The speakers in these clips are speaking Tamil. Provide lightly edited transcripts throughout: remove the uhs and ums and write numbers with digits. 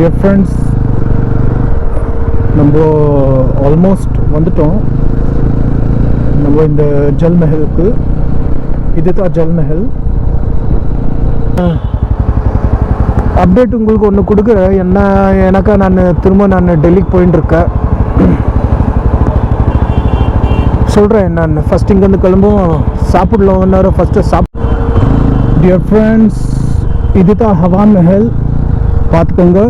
டியர் ஃப்ரெண்ட்ஸ், நம்ம ஆல்மோஸ்ட் வந்துட்டோம். நம்ம இந்த ஜல் மஹலுக்கு, இதுதான் ஜல் மஹல். அப்டேட் உங்களுக்கு ஒன்று கொடுக்குறேன். எனக்கா நான் திரும்ப டெல்லிக்கு போயின்னு இருக்கேன். சொல்கிறேன். நான் ஃபஸ்ட் இங்கேருந்து கிளம்பும் சாப்பிடலாம். 1 hour ஃபஸ்ட்டு டியர் ஃப்ரெண்ட்ஸ், இதுதான் ஹவா மஹல். பார்த்துக்கோங்க,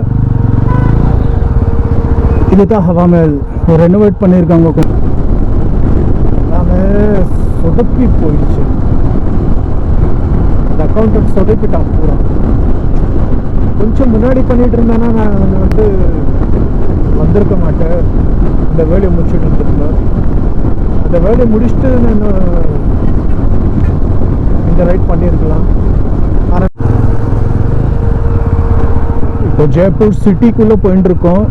இதுதான் ஹவா மஹல். ரெனோவேட் பண்ணியிருக்காங்க. எல்லாமே சொதப்பி போயிடுச்சு. இந்த அக்கௌண்டன்ட் சொதப்பிட்டான் பூரா. கொஞ்சம் முன்னாடி பண்ணிகிட்டு இருந்தேன்னா நான் வந்திருக்க மாட்டேன். இந்த வேலையை முடிச்சுட்டு இருந்திருந்தேன். அந்த வேலையை முடிச்சுட்டு நான் இந்த ரைட் பண்ணியிருக்கலாம். ஆனால் இப்போ ஜெய்ப்பூர் சிட்டிக்குள்ளே போயிட்டு இருக்கோம்.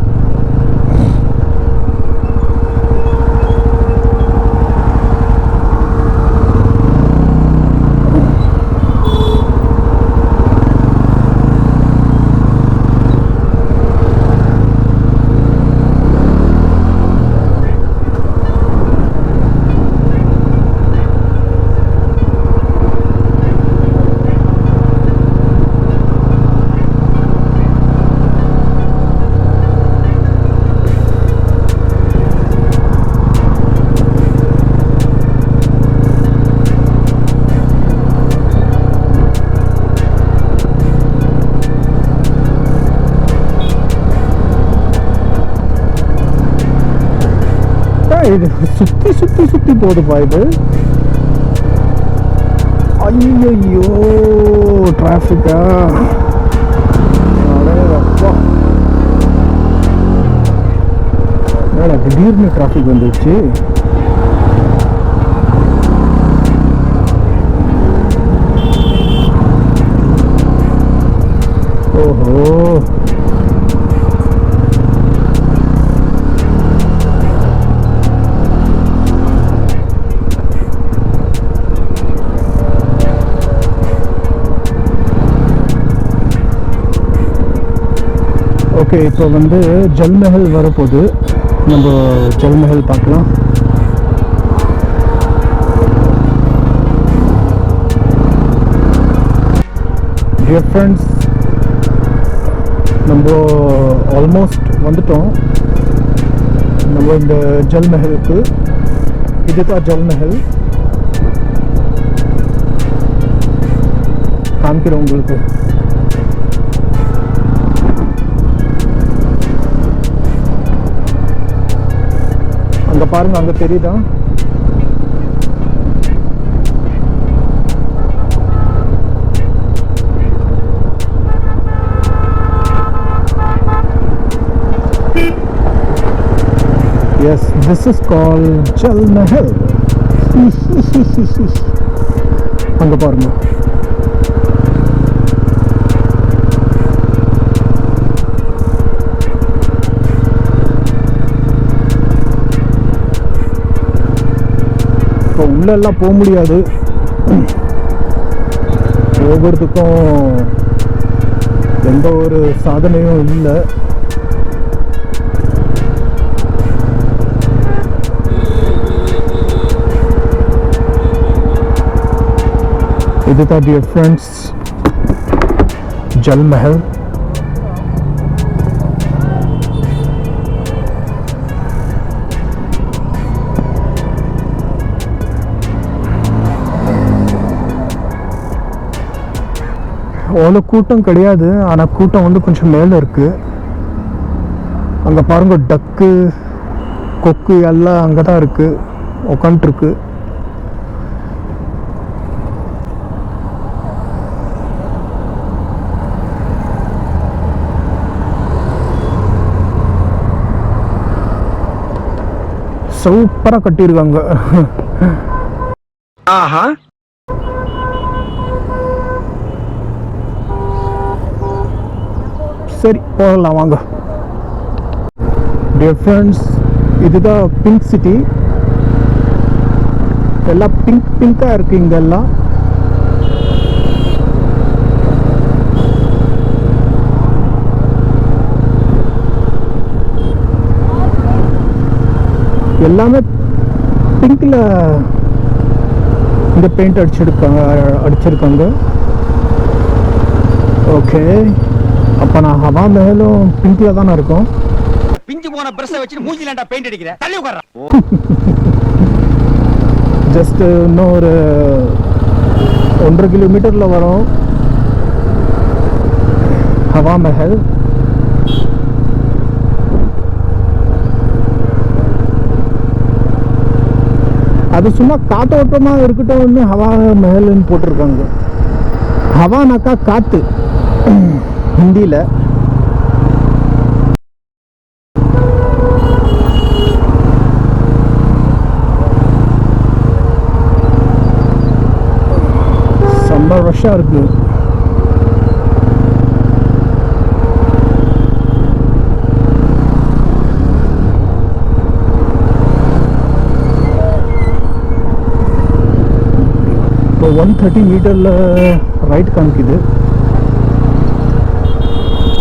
இது சுற்றி சுற்றி சுற்றி போகுதுப்பா இது. ஐயோ, டிராஃபிக்கா! திடீர்னு டிராஃபிக் வந்துடுச்சு. ஓஹோ, ஓகே. இப்போ ஜல் மஹல் வரப்போகுது. நம்ம ஜல் மஹல் பார்க்கலாம். டியர் ஃப்ரெண்ட்ஸ், நம்ம ஆல்மோஸ்ட் வந்துட்டோம். நம்ம இந்த ஜல் மஹலுக்கு, இதுதான் ஜல் மஹல். காமிக்கிறேன் உங்களுக்கு. அங்கே பாருங்க, அங்கே தெரியுதா? Yes, this is called Jal Mahal. அங்கே பாருங்க. இப்போ உள்ளெல்லாம் போக முடியாது. போகிறதுக்கும் எந்த ஒரு சாதனையும் இல்லை. இதுதான் டியர் ஃப்ரெண்ட்ஸ் ஜல் மஹல். அவ்வளோ கூட்டம் கிடையாது, ஆனால் கூட்டம் கொஞ்சம் மேலே இருக்குது. அங்கே பாருங்க, டக்கு கொக்கு எல்லாம் அங்கே தான் இருக்குது, உட்காந்துருக்கு. சூப்பராக கட்டியிருக்காங்க. ஆஹா, சரி போகலாம் வாங்க. டியர் ஃப்ரெண்ட்ஸ், இதுதான் பிங்க் சிட்டி. எல்லாம் பிங்க் பிங்காக இருக்குது இங்கெல்லாம். எல்லாமே பிங்க்ல இந்த பெயிண்ட் அடிச்சிருக்காங்க. ஓகே, அப்போ நான் ஹவா மஹலும் பிங்க்ல தானே இருக்கும். பிஞ்சு போன பிரஷை வச்சு மூஞ்சிலாண்டா பெயிண்ட் அடிக்கிற, தள்ளி உட்கார்றா. ஜஸ்ட் இன்னும் ஒரு 1.5 கிலோமீட்டரில் வரும் ஹவா மஹல். அது சும்மா காத்தோட்டமாக இருக்கட்டும்னு ஹவா மஹல்னு போட்டிருக்காங்க. ஹவானாக்கா காற்று ஹிந்தியில். செம்ம ரஷ்ஷாக இருக்கு. இப்போ 130 மீட்டரில் ரைட் காமிக்குது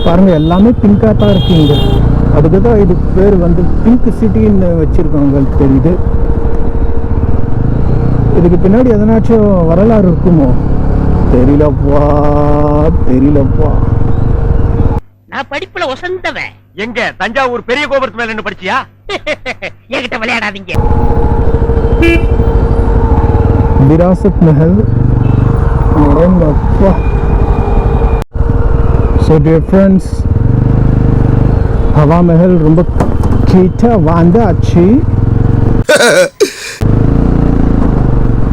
பாருங்க. எல்லாமே பிங்காக தான் இருக்கு இங்கே. அதுக்கு தான் இதுக்கு பேர் வந்து பிங்க் சிட்டின்னு வச்சுருக்காங்க தெரியுது. இதுக்கு பின்னாடி எதனாச்சும் வரலாறு இருக்குமோ தெரியலப்பா. நான் படிப்புல ஒசந்தவன். எங்க தஞ்சாவூர் பெரிய கோபுரத்து மேல என்ன படிச்சியா? என்கிட்ட விளையாடாதீங்க. விராசத் மஹல். அப்பா. So dear friends, ஹவா மஹல் ரொம்ப கிட்ட வந்தாச்சு.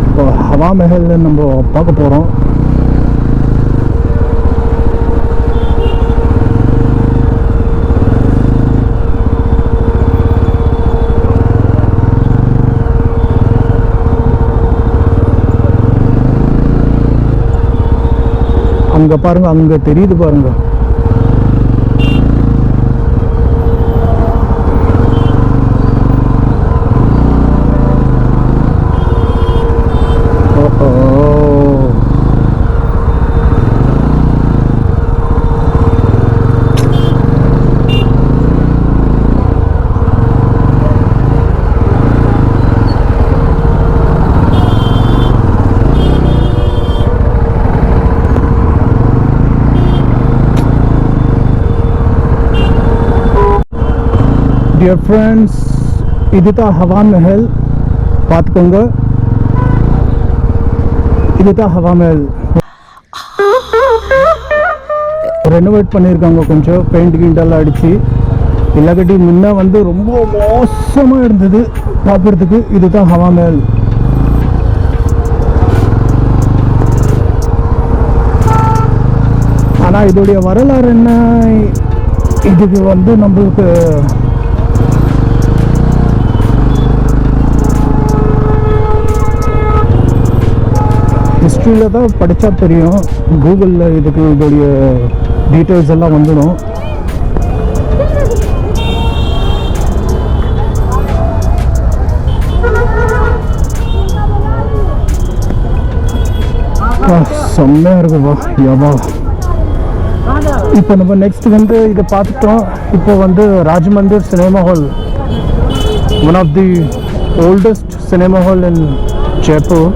இப்போ ஹவா மஹல் நம்ம பார்க்க போகிறோம். அங்கே பாருங்க, அங்கே தெரியுது பாருங்க. டியர் ஃப்ரெண்ட்ஸ், இதுதான் ஹவா மஹல். பார்த்துக்கோங்க, இதுதான் ஹவா மஹல். ரெனோவேட் பண்ணியிருக்காங்க, கொஞ்சம் பெயிண்ட் கிண்டெல்லாம் அடித்து. இல்லாட்டி முன்ன வந்து ரொம்ப மோசமாக இருந்தது பார்க்குறதுக்கு. இதுதான் ஹவா மஹல். ஆனால் இதோடைய வரலாறு என்ன, இதுக்கு வந்து நம்மளுக்கு ஹிஸ்ட்ரியில் தான் படித்தா தெரியும். கூகுளில் இதுக்கு இதோடைய டீட்டெயில்ஸ் எல்லாம் வந்துடும். செம்மையாக இருக்குப்பா. யவா. இப்போ நம்ம நெக்ஸ்ட் வந்து இதை பார்த்துட்டோம். இப்போ வந்து Rajmandir cinema hall, one of the oldest cinema hall in Jaipur.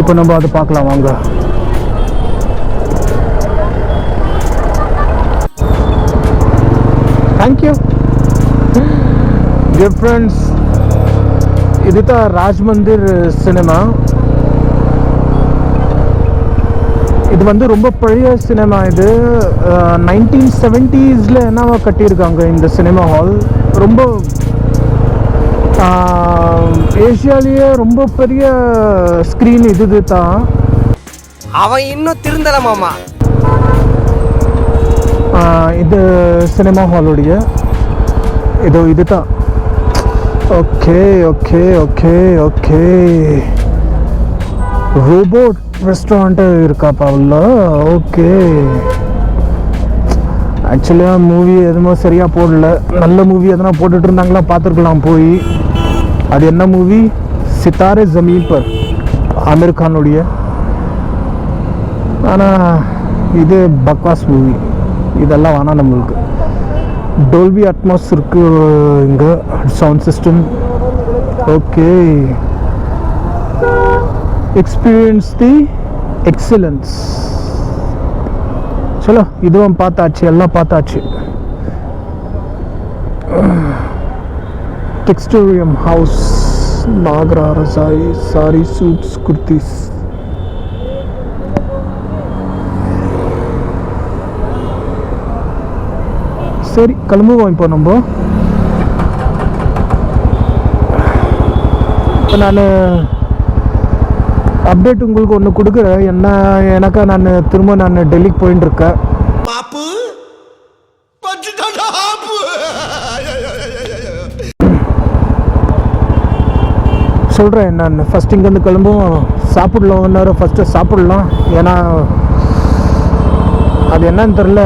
இப்போ நம்ம அதை பார்க்கலாம் வாங்க. Thank you dear friends. இதுதான் ராஜ்மந்திர் சினிமா. இது வந்து ரொம்ப பழைய சினிமா. இது 1970s என்னவா கட்டியிருக்காங்க இந்த சினிமா ஹால். ரொம்ப ஏஷியாலேயே ரொம்ப பெரிய ஸ்க்ரீன் இது தான். அவன் இன்னும் திருந்தல மாமா. இது சினிமா ஹாலுடைய இது தான். Okay okay okay okay. Robot restaurant இருக்காப்பா உள்ள. ஓகே. ஆக்சுவலியாக மூவி எதுவுமே சரியாக போடல. நல்ல மூவி எதனா போட்டுட்டு இருந்தாங்களா பார்த்துருக்கலாம் போய். அது என்ன மூவி? சித்தாரே ஜமீன் பர், ஆமிர் கானுடைய. ஆனால் இது பக்வாஸ் மூவி. இதெல்லாம் வேணாம் நம்மளுக்கு. டோல்பி அட்மாஸ் இருக்கு இங்கே sound system. Okay, experience the excellence. சலோ, இதுவும் பார்த்தாச்சு, எல்லாம் பார்த்தாச்சு. டெக்ஸ்டோரியம் ஹவுஸ், நாகரா ரசாய், சாரி, சூட்ஸ், குர்த்திஸ். சரி, கிளம்புவோம் இப்போ நம்ம. இப்போ நான் அப்டேட் உங்களுக்கு ஒன்று கொடுக்குறேன். எனக்கா நான் திரும்ப டெல்லிக்கு போயின்னு இருக்கேன். சொல்கிறேன் நான். ஃபஸ்ட் இங்கேருந்து கிளம்பும், சாப்பிடலாம், 1 hour ஃபஸ்ட்டு சாப்பிடலாம். ஏன்னா அது என்னன்னு தெரில,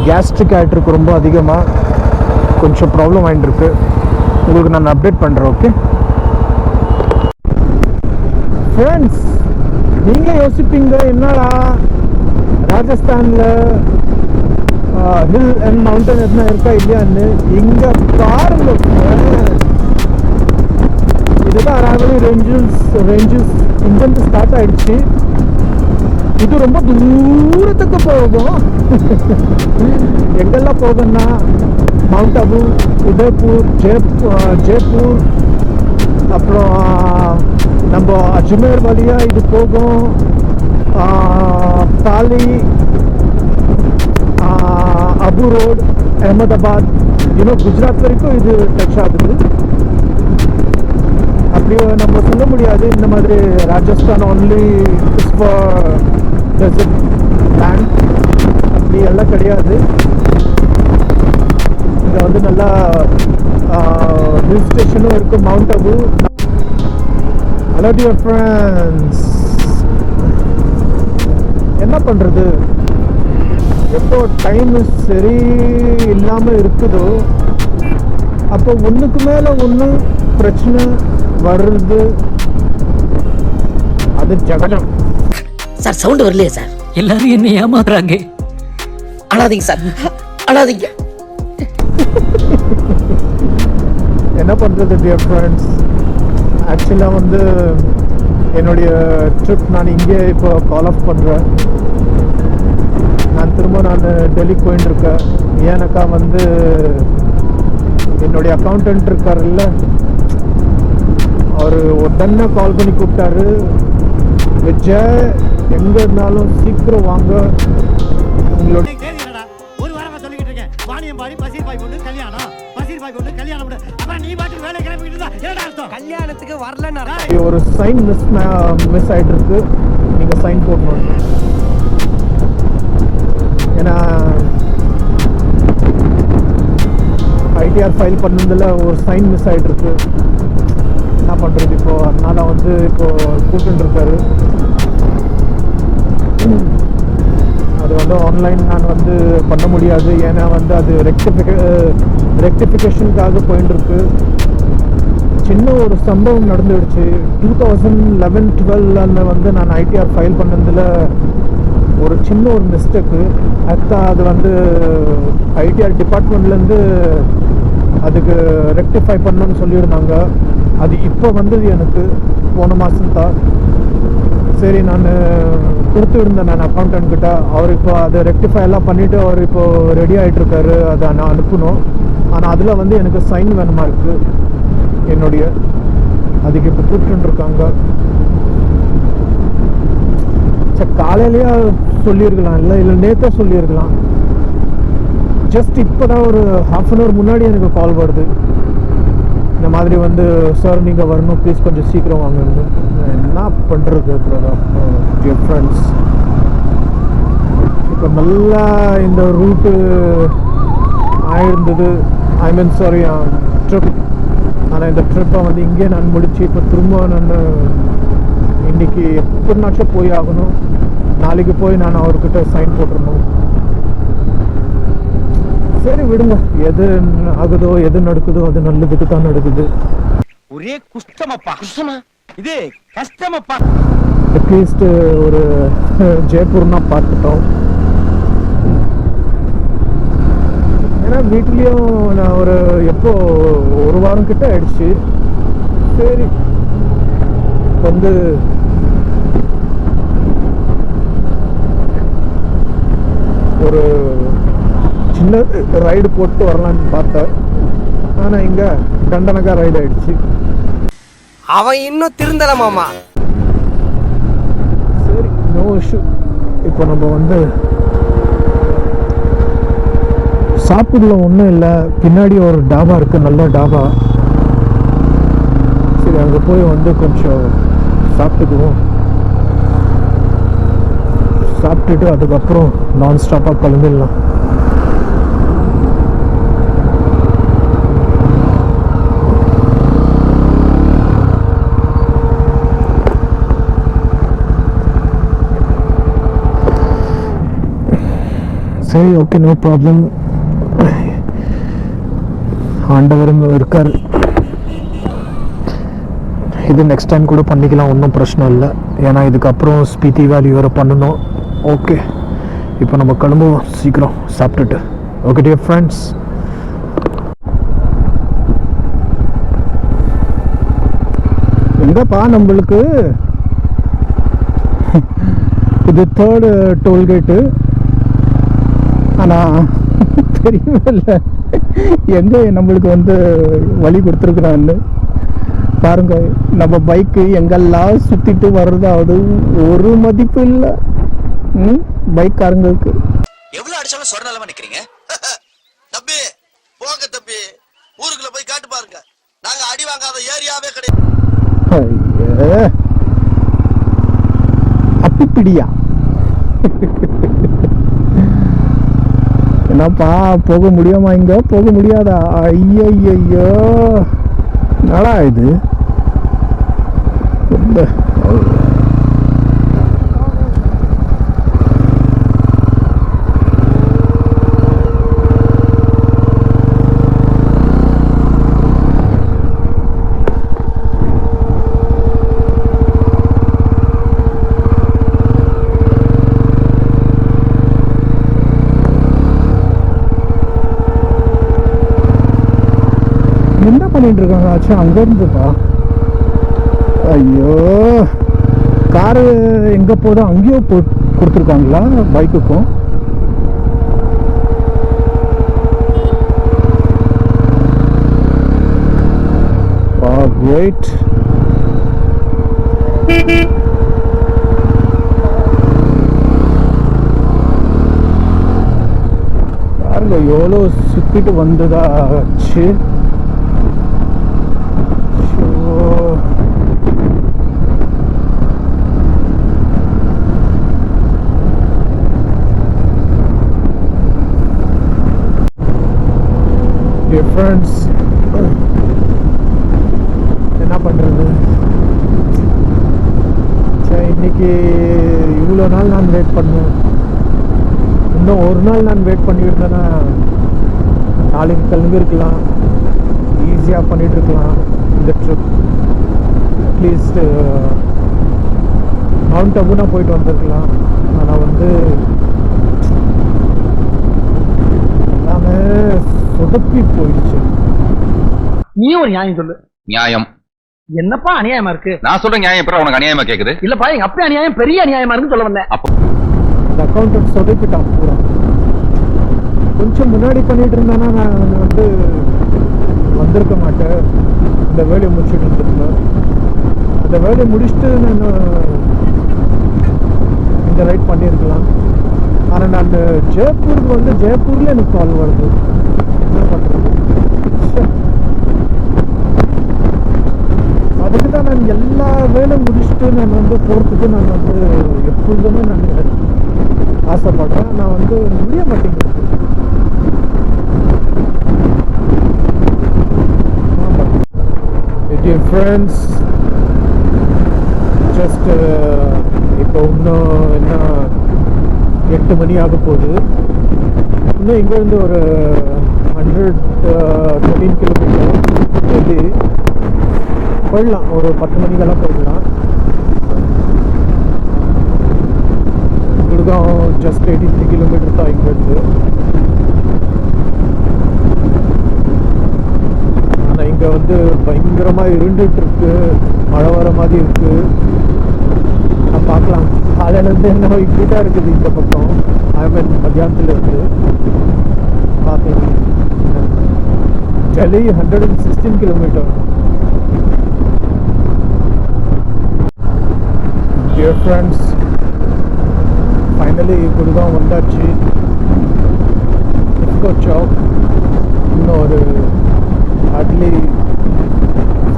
கேஸ்ட்ரிக் ஆகிட்டுருக்கு ரொம்ப அதிகமாக, கொஞ்சம் ப்ராப்ளம் ஆகிட்டுருக்கு. உங்களுக்கு நான் அப்டேட் பண்ணுறேன். ஓகே ஃப்ரெண்ட்ஸ், நீங்கள் யோசிப்பீங்க என்னடா ராஜஸ்தானில் ஹில் அண்ட் மவுண்டன் எதுனா இருக்கா இல்லையான்னு. இங்கே பாருங்க, இதுதான் அராவலி ரேஞ்சஸ் இங்கேருந்து ஸ்டார்ட் ஆகிடுச்சு. இது ரொம்ப தூரத்துக்கு போகும். எங்கெல்லாம் போகும்னா மவுண்ட் அபு, உதய்பூர், ஜெய்ப்பூர், அப்புறம் நம்ம அஜ்மேர் வழியாக இது போகும், பாலி, அபு ரோட், அஹமதாபாத், இன்னும் குஜராத் வரைக்கும் இது டச் ஆகுது. அப்படியே நம்ம சொல்ல முடியாது இந்த மாதிரி Rajasthan only is for desert land, அப்படி எல்லாம் கிடையாது. இங்கே வந்து நல்லா ஹில் ஸ்டேஷனும் இருக்குது, Mount Abu. Hello dear friends, என்ன பண்ணுறது, எப்போ டைம் சரி இல்லாமல் இருக்குதோ அப்போ ஒன்றுக்கு மேலே ஒன்று பிரச்சனை வருது. அது ஜகஜம். சார் சவுண்ட் வரலையே சார். எல்லாரும் என்ன ஏமாத்துறாங்க. அழாதீங்க சார், அழாதீங்க. என்ன பண்ணுறது டியர் ஃப்ரெண்ட்ஸ், ஆக்சுவலாக வந்து என்னுடைய ட்ரிப் நான் இங்கே இப்போ கால் ஆஃப் பண்ணுறேன். நான் திரும்ப டெல்லிக்கு போயின்னு இருக்கேன். ஏன்னாக்கா வந்து என்னுடைய அக்கௌண்டன்ட் இருக்காருல்ல, அவர் உடனே கால் பண்ணி கூப்பிட்டாரு, விஜய் எங்கே இருந்தாலும் சீக்கிரம் வாங்க, உங்களோட ஒரு வாரமா சொல்லிக்கிட்டு இருக்கேன். வாணியம் பாடி பசீர் பாய் பொண்ணு கல்யாணம், பசீர் பாய் பொண்ணு கல்யாணம். அப்புறம் நீ பாட்டு வேலை கிளம்பிட்டு இருந்தா என்னடா அர்த்தம்? கல்யாணத்துக்கு வரலன்னு ஒரு சைன் மிஸ் ஆகிட்டு இருக்கு. நீங்கள் சைன் போடணும். ஏன்னா ஐடிஆர் ஃபைல் பண்ணதில் ஒரு சைன் மிஸ் ஆகிட்டு இருக்கு. என்ன பண்ணுறது இப்போ, அதனால வந்து இப்போ கூப்பிட்டுருக்காரு. அது வந்து ஆன்லைன் நான் வந்து பண்ண முடியாது. ஏன்னா வந்து அது ரெக்டிஃபிகேஷனுக்காக போயின்னு இருக்கு. சின்ன ஒரு சம்பவம் நடந்துடுச்சு. 2011-12 வந்து நான் ஐடிஆர் ஃபைல் பண்ணதில் ஒரு சின்ன ஒரு மிஸ்டேக்கு. அது வந்து ஐடிஆர் டிபார்ட்மெண்ட்லேருந்து அதுக்கு ரெக்டிஃபை பண்ணணும்னு சொல்லியிருந்தாங்க. அது இப்போ வந்தது எனக்கு போன மாதம்தான். சரி, நான் கொடுத்துருந்தேன் நான் அக்கௌண்டன்ட் கிட்ட. அவர் இப்போ அதை ரெக்டிஃபை எல்லாம் பண்ணிவிட்டு அவர் இப்போது ரெடி ஆகிட்டுருக்காரு. அதை நான் அனுப்பணும். ஆனால் அதில் வந்து எனக்கு சைன் வேணுமா இருக்குது என்னுடைய. அதுக்கு இப்போ கூப்பிட்டுருக்காங்க. சரி, காலையிலேயே சொல்லியிருக்கலாம், இல்லை நேற்றே சொல்லியிருக்கலாம். ஜஸ்ட் இப்போ தான் ஒரு ½ an hour முன்னாடி எனக்கு கால் வருது. இந்த மாதிரி வந்து சார் நீங்கள் வரணும் ப்ளீஸ், கொஞ்சம் சீக்கிரம் வாங்க. என்ன பண்ணுறது டியர் ஃப்ரெண்ட்ஸ், இப்போ நல்லா இந்த ரூட்டு ஆயிருந்தது. ஐ மீன் சாரி, ட்ரிப். ஆனால் இந்த ட்ரிப்பை வந்து இங்கே நான் முடித்து இப்போ திரும்ப நான் இன்றைக்கி எப்படினாச்சும் போய் ஆகணும். நாளைக்கு போய் நான் அவர்கிட்ட சைன் போட்டுருணும். சரி விடுங்க, எது ஆகுதோ எது நடக்குதோ அது நல்லதுக்கு தான் நடக்குது. ஒரே குஷ்டமப்பா. குஷ்டமா? இது கஷ்டமப்பா. அட்லீஸ்ட் ஒரு ஜெய்ப்பூர்னா பார்த்துட்டோம். ஏன்னா வீட்லேயும் நான் ஒரு எப்போ ஒரு வாரம் கிட்ட ஆயிடுச்சு. சரி வந்து ஒரு சின்ன ரைடு போட்டு வரலான்னு பார்த்தேன். ஆனால் இங்கே கண்டனக்கா ரைடு ஆயிடுச்சு. அவன் இன்னும் திருந்தல மாமா. சரி, நோ இஷ்யூ. இப்போ நம்ம வந்து சாப்பிடல ஒன்றும் இல்லை. பின்னாடி ஒரு டாபா இருக்குது, நல்ல டாபா. சரி, அங்கே போய் வந்து கொஞ்சம் சாப்பிட்டுக்குவோம். சாப்பிட்டுட்டு அதுக்கப்புறம் நான் ஸ்டாப்பாக கிளம்பிடலாம். சரி, ஓகே, நோ ப்ராப்ளம். ஆண்டவரும் இருக்கார். இது நெக்ஸ்ட் டைம் கூட பண்ணிக்கலாம், ஒன்றும் பிரச்சனை இல்லை. ஏன்னா இதுக்கப்புறம் ஸ்பீட்டி வேல்யூ வேறு பண்ணணும். ஓகே, இப்போ நம்ம கிளம்புவோம் சீக்கிரம் சாப்பிட்டுட்டு. ஓகே டியர் ஃப்ரெண்ட்ஸ், எங்கப்பா நம்மளுக்கு இது 3rd டோல்கேட்டு. ஆனால் தெரியவே இல்லை எங்கே நம்மளுக்கு வந்து வழி கொடுத்துருக்குறான்னு. பாருங்க, நம்ம பைக்கு எங்கெல்லாம் சுற்றிட்டு வர்றதாவது ஒரு மதிப்பு இல்லை பைக்காரங்களுக்கு. எவ்வளவு அடிச்சாலும் சொர நிலமா நிக்கிறீங்க. தம்பி போங்க தம்பி, ஊருக்குள்ள போய் காட்டு பாருங்க. நாங்க அடி வாங்காத ஏரியாவே கிடையாது. ஐயே, அப்பிப்பிடியா? என்னப்பா, போக முடியுமா? இங்க போக முடியாதா? ஐயோ, என்னடா இது? என்ன பண்ணிட்டு இருக்காங்க ஆச்சு அங்க இருந்துப்பா? ஐயோ, காரு எங்க போதோ அங்கேயோ கொடுத்துருக்காங்களா பைக்குக்கும்? கிரேட். பாருங்க எவ்வளோ சுத்திட்டு வந்ததா ஆச்சு. ஃப்ரெண்ட்ஸ், என்ன பண்ணுறது? சரி, இன்னைக்கு இவ்வளோ நாள் நான் வெயிட் பண்ணேன். இன்னும் ஒரு நாள் நான் வெயிட் பண்ணியிருந்தேன்னா நாளைக்கு கிளம்பியிருக்கலாம், ஈஸியாக பண்ணிட்டு இருக்கலாம் இந்த ட்ரிப். அட்லீஸ்ட் மவுண்ட் அபுனா போயிட்டு வந்திருக்கலாம். ஆனால் வந்து எல்லாமே சொதப்பி போயிடுச்சு. நீ ஒரு நியாயம் சொல்லு. நியாயம் என்னப்பா அநியாயமா இருக்கு? நான் சொல்ற நியாயம் எப்ப உனக்கு அநியாயமா கேக்குது? இல்லப்பா, எங்க அப்பா அநியாயம் பெரிய அநியாயமா இருக்குன்னு சொல்ல வந்தேன். அப்போ இந்த அக்கௌண்ட் சொதப்பிட்டான் பூரா. கொஞ்சம் முன்னாடி பண்ணிட்டு இருந்தானா நான் வந்து வந்திருக்க மாட்டேன். இந்த வேலையை முடிச்சுட்டு இருந்திருந்தேன். அந்த வேலையை முடிச்சுட்டு நான் இந்த ரைட் பண்ணியிருக்கலாம். ஆனால் நான் ஜெய்ப்பூருக்கு வந்து ஜெய்ப்பூரில் எனக்கு கால் வருது. என்ன பண்ணுறது? அதுக்கு தான் நான் எல்லா வேலையும் முடிச்சுட்டு நான் வந்து போகிறதுக்கு நான் வந்து எப்பொழுதுமே நான் ஆசைப்படுறேன். நான் வந்து முடிய மாட்டேங்குது. ஃப்ரெண்ட்ஸ், ஜஸ்ட் இப்போ இன்னும் என்ன 8 மணி ஆக போகுது. இன்னும் இங்கேருந்து ஒரு 113 கிலோமீட்டர் டெல்லி போயிடலாம். ஒரு 10 மணிக்கெல்லாம் போயிடலாம். குருகாம் ஜஸ்ட் 83 கிலோமீட்டர் தான் இங்கேருந்து. இங்கே வந்து பயங்கரமாக இருண்டுட்டு இருக்கு, மழை வர மாதிரி இருக்கு. நான் பார்க்கலாம். காலையிலேருந்து என்ன இப்படி தான் இருக்குது இந்த பக்கம். ஐமீன் மத்தியானத்தில் இருக்குது. பார்க்கலாம். Delhi 116 kilometre. Dear friends, finally Gurugram வந்தாச்சு. இஃப்கோ சவுக். இன்னும் ஒரு ஹார்ட்லி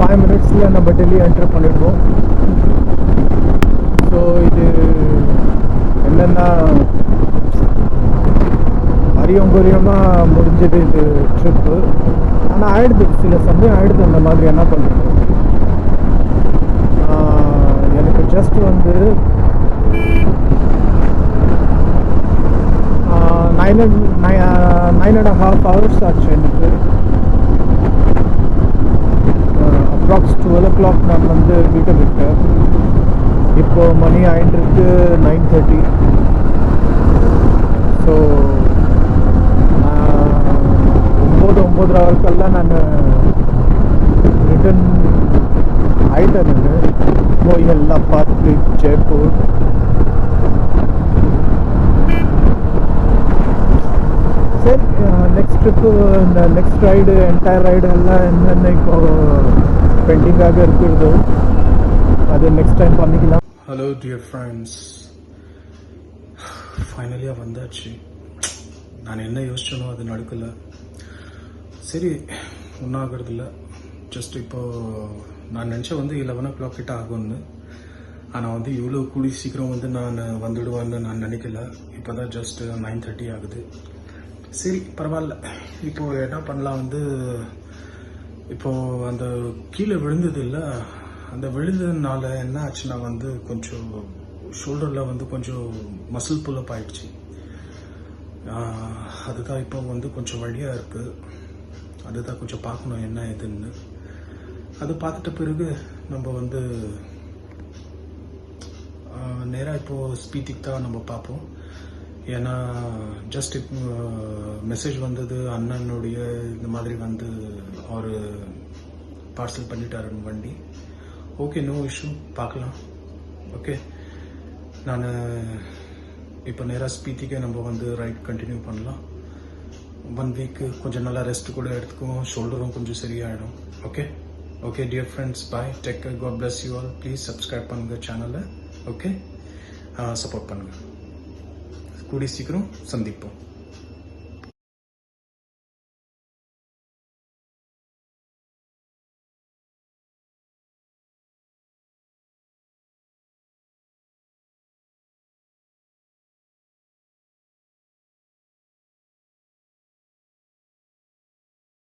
5 மினிட்ஸில் நம்ம டெல்லி என்டர் பண்ணிடுவோம். ஸோ இது என்னென்னா அரியங்குரியமாக முடிஞ்சது இது ட்ரிப்பு. ஆனால் ஆயிடுது, சில சமயம் ஆயிடுது அந்த மாதிரி. என்ன பண்ணுறது, எனக்கு ஜஸ்ட் வந்து 9.5 hours ஆச்சு எனக்கு. அப்ராக்ஸ் 12 o'clock நான் வந்து வீட்டை விட்டேன். இப்போ மணி ஆயின்றிருக்கு 9:30. ஸோ 9 ஹவர்க்கெல்லாம் நான் ரிட்டர்ன் ஆயிட்டேன். போய் எல்லாம் பார்த்து ஜெய்ப்பூர். சரி, நெக்ஸ்ட் ட்ரிப்பு, இந்த நெக்ஸ்ட் ரைடு, என்டையர் ரைடு எல்லாம் என்னென்ன இப்போ பெண்டிங்காக இருக்கிறதோ அது நெக்ஸ்ட் டைம் பண்ணிக்கலாம். ஹலோ டியர் ஃப்ரெண்ட்ஸ், ஃபைனலியாக வந்தாச்சு. நான் என்ன யோசிச்சனோ அது நடக்கலை. சரி, ஒன்றும் ஆகிறதில்ல. ஜஸ்ட் இப்போது நான் நினச்சேன் வந்து 11 o'clock கிட்ட ஆகும்னு. ஆனால் வந்து இவ்வளோ கூடி சீக்கிரம் வந்து நான் வந்துடுவேன்னு நான் நினைக்கல. இப்போ தான் ஜஸ்ட் 9:30 ஆகுது. சரி, பரவாயில்ல. இப்போது என்ன பண்ணலாம் வந்து, இப்போது அந்த கீழே விழுந்தது இல்லை, அந்த விழுந்ததுனால என்ன ஆச்சுன்னா வந்து கொஞ்சம் ஷோல்டரில் வந்து கொஞ்சம் மசில் புல்லப் ஆயிடுச்சு. அதுதான் இப்போ வந்து கொஞ்சம் வழியாக இருக்குது. அதுதான் கொஞ்சம் பார்க்கணும் என்ன ஏதுன்னு. அது பார்த்துட்ட பிறகு நம்ம வந்து நேராக இப்போது ஸ்பீட்டிக்கு தான் நம்ம பார்ப்போம். ஏன்னா ஜஸ்ட் இப்போ மெசேஜ் வந்தது, அண்ணனுடைய இந்த மாதிரி வந்து அவர் பார்சல் பண்ணிட்டாருன்னு வண்டி. ஓகே, நோ இஷ்யூ, பார்க்கலாம். ஓகே, நான் இப்போ நேராக ஸ்பீட்டிக்கே நம்ம வந்து ரைட் கண்டினியூ பண்ணலாம். 1 வீக்கு கொஞ்சம் நல்லா ரெஸ்ட் கூட எடுத்துக்குவோம், ஷோல்டரும் கொஞ்சம் சரியாயிடும். Okay okay dear friends, bye, take care, God bless you all. Please subscribe பண்ணுங்க சேனலை. ஓகே, சப்போர்ட் பண்ணுங்கள். கூடி சீக்கிரம் சந்திப்போம்.